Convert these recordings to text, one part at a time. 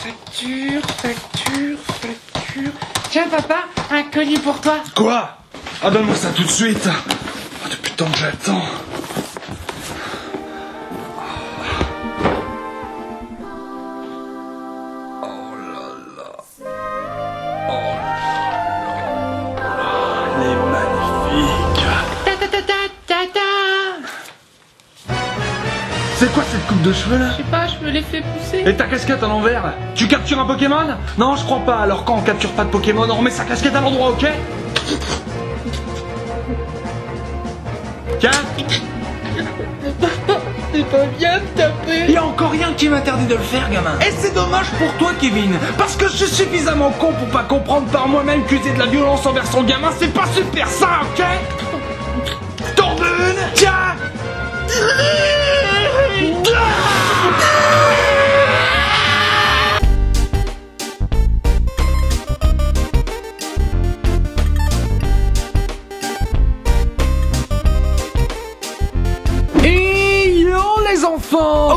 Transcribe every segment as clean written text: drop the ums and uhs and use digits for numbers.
Facture, facture, facture... Tiens papa, un colis pour toi. Quoi? Ah, donne-moi ça tout de suite. Oh, depuis le temps que j'attends. C'est quoi cette coupe de cheveux là? Je sais pas, je me l'ai fait pousser. Et ta casquette à l'envers? Tu captures un Pokémon? Non, je crois pas. Alors quand on capture pas de Pokémon, on remet sa casquette à l'endroit, ok? Tiens. C'est pas bien de taper. Y a encore rien qui m'interdit de le faire, gamin. Et c'est dommage pour toi, Kevin. Parce que je suis suffisamment con pour pas comprendre par moi-même qu'user de la violence envers son gamin, c'est pas super ça, ok? Torbune. Tiens.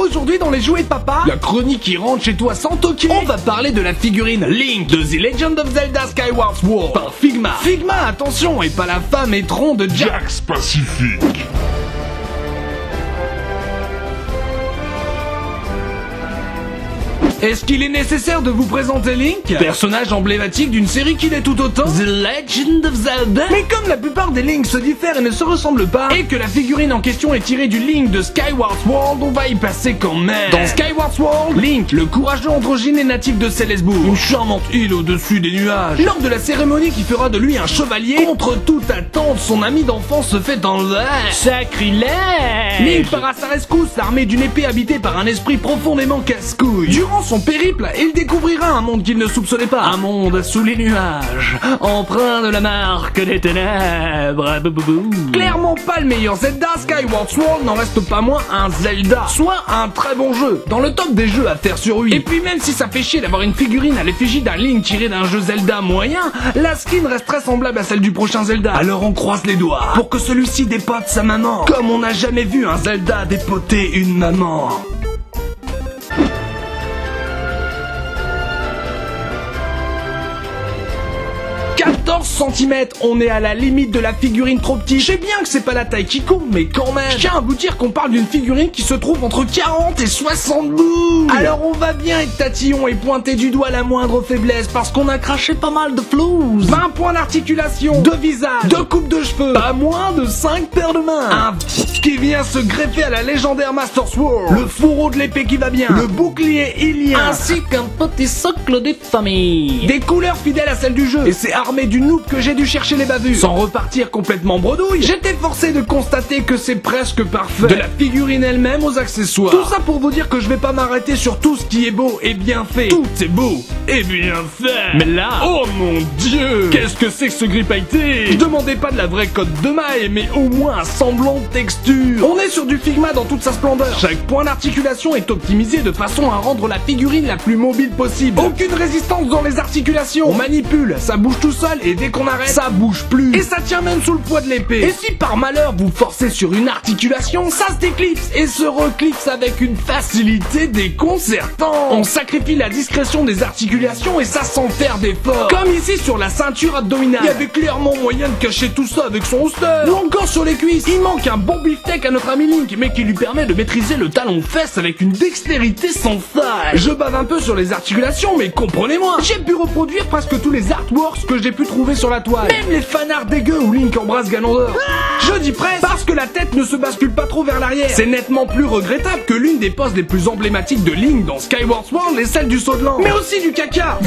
Aujourd'hui dans les jouets de papa, la chronique qui rentre chez toi sans toquer, on va parler de la figurine Link de The Legend of Zelda Skyward Sword par Figma. Figma, attention, et pas la femme étron de Jax Pacific. Est-ce qu'il est nécessaire de vous présenter Link? Personnage emblématique d'une série qui l'est tout autant, The Legend of Zelda. Mais comme la plupart des Links se diffèrent et ne se ressemblent pas, et que la figurine en question est tirée du Link de Skyward Sword, on va y passer quand même. Dans Skyward Sword, Link, le courageux androgyne est natif de Célesbourg, une charmante île au-dessus des nuages. Lors de la cérémonie qui fera de lui un chevalier, contre toute attente, son ami d'enfance se fait enlever. Sacrilège! Link part à sa rescousse, armé d'une épée habitée par un esprit profondément casse-couille. Durant son périple, il découvrira un monde qu'il ne soupçonnait pas. Un monde sous les nuages, empreint de la marque des ténèbres. Clairement pas le meilleur Zelda, Skyward Sword n'en reste pas moins un Zelda. Soit un très bon jeu, dans le top des jeux à faire sur Wii. Et puis même si ça fait chier d'avoir une figurine à l'effigie d'un Link tiré d'un jeu Zelda moyen, la skin reste très semblable à celle du prochain Zelda. Alors on croise les doigts pour que celui-ci dépote sa maman, comme on n'a jamais vu un Zelda dépoter une maman. 14 cm, on est à la limite de la figurine trop petite. Je sais bien que c'est pas la taille qui compte, mais quand même. Je tiens à vous dire qu'on parle d'une figurine qui se trouve entre 40 et 60 boules. Alors on va bien être tatillon et pointer du doigt la moindre faiblesse parce qu'on a craché pas mal de floues. 20 points d'articulation, 2 visages, 2 coupes de cheveux, pas moins de 5 paires de mains. Un qui vient se greffer à la légendaire Master Sword, le fourreau de l'épée qui va bien, le bouclier ilien, ainsi qu'un petit socle de famille. Des couleurs fidèles à celles du jeu, et c'est armé du noob que j'ai dû chercher les bavures. Sans repartir complètement bredouille, j'étais forcé de constater que c'est presque parfait. De la figurine elle-même aux accessoires. Tout ça pour vous dire que je vais pas m'arrêter sur tout ce qui est beau et bien fait. Tout est beau et bien fait. Mais là, oh mon dieu, qu'est-ce que c'est que ce gris pailleté? Je demandais pas de la vraie cote de maille, mais au moins un semblant de texture. On est sur du Figma dans toute sa splendeur. Chaque point d'articulation est optimisé de façon à rendre la figurine la plus mobile possible. Aucune résistance dans les articulations. On manipule, ça bouge tout seul et dès qu'on arrête, ça bouge plus. Et ça tient même sous le poids de l'épée. Et si par malheur vous forcez sur une articulation, ça se déclipse et se reclipse avec une facilité déconcertante. On sacrifie la discrétion des articulations et ça sans faire d'effort. Comme ici sur la ceinture abdominale. Il y avait clairement moyen de cacher tout ça avec son holster. Ou encore sur les cuisses. Il manque un bon beefsteak à notre ami Link, mais qui lui permet de maîtriser le talon-fesse avec une dextérité sans faille. Je bave un peu sur les articulations, mais comprenez-moi, j'ai pu reproduire presque tous les artworks que j'ai pu trouver sur la toile. Même les fanarts dégueux où Link embrasse Ganondorf. Je dis presque parce que la tête ne se bascule pas trop vers l'arrière. C'est nettement plus regrettable que l'une des poses les plus emblématiques de Link dans Skyward Sword et celle du saut de langue. Mais aussi du caca.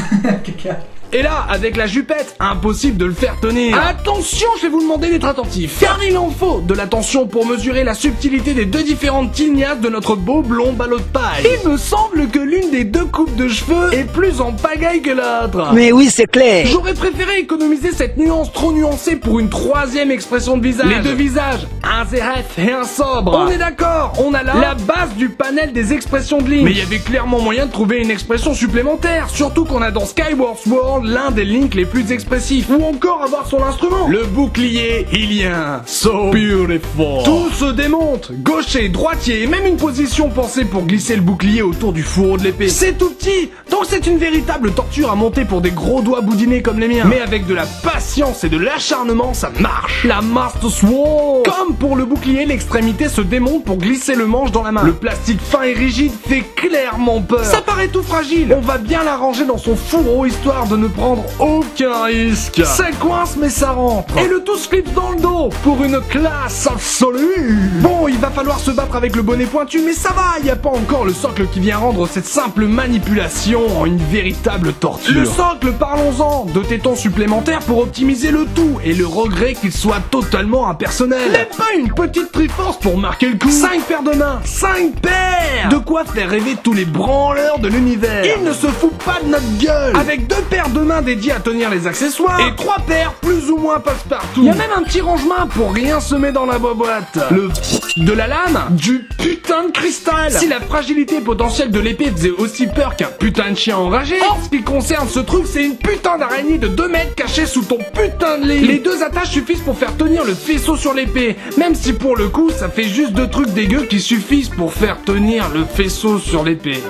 Caca. Et là, avec la jupette, impossible de le faire tenir. Attention, je vais vous demander d'être attentif, car il en faut de l'attention pour mesurer la subtilité des deux différentes tignasses de notre beau blond ballot de paille. Il me semble que l'une des deux coupes de cheveux est plus en pagaille que l'autre. Mais oui, c'est clair. J'aurais préféré économiser cette nuance trop nuancée pour une troisième expression de visage. Les deux visages, un zéref et un sobre. On est d'accord, on a là la base du panel des expressions de Link. Mais il y avait clairement moyen de trouver une expression supplémentaire, surtout qu'on a dans Skyward Sword prendre l'un des Link les plus expressifs, ou encore avoir son instrument, le bouclier ilien. So beautiful. Tout se démonte, gaucher, droitier, et même une position pensée pour glisser le bouclier autour du fourreau de l'épée. C'est tout petit, donc c'est une véritable torture à monter pour des gros doigts boudinés comme les miens. Mais avec de la patience et de l'acharnement, ça marche. La Master Sword. Comme pour le bouclier, l'extrémité se démonte pour glisser le manche dans la main. Le plastique fin et rigide fait clairement peur. Ça paraît tout fragile. On va bien la ranger dans son fourreau histoire de ne prendre aucun risque. Ça coince mais ça rentre. Et le tout se clip dans le dos pour une classe absolue. Bon, il va falloir se battre avec le bonnet pointu, mais ça va, y a pas encore le socle qui vient rendre cette simple manipulation une véritable torture. Le socle, parlons-en, 2 tétons supplémentaires pour optimiser le tout et le regret qu'il soit totalement impersonnel. Même pas une petite triforce pour marquer le coup. 5 paires de mains, 5 paires. De quoi faire rêver tous les branleurs de l'univers. Il ne se fout pas de notre gueule. Avec 2 paires de mains dédiées à tenir les accessoires et 3 paires plus ou moins passe-partout. Y a même un petit range-main pour rien semer dans la boîte. Le de la lame, du putain de cristal. Si la fragilité potentielle de l'épée faisait aussi peur qu'un putain de chien enragé, en ce qui concerne ce truc, c'est une putain d'araignée de 2 mètres cachée sous ton putain de lit. Les 2 attaches suffisent pour faire tenir le faisceau sur l'épée, même si pour le coup, ça fait juste 2 trucs dégueux qui suffisent pour faire tenir le faisceau sur l'épée.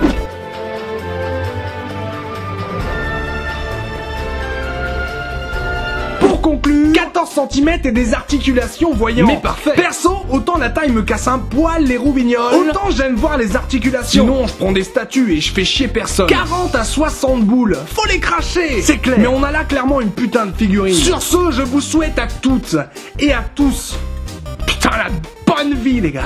Conclu, 14 cm et des articulations voyantes. Mais parfait. Perso, autant la taille me casse un poil les roubignoles, autant j'aime voir les articulations. Sinon, je prends des statues et je fais chier personne. 40 à 60 boules, faut les cracher. C'est clair. Mais on a là clairement une putain de figurine. Sur ce, je vous souhaite à toutes et à tous, putain, la bonne vie, les gars.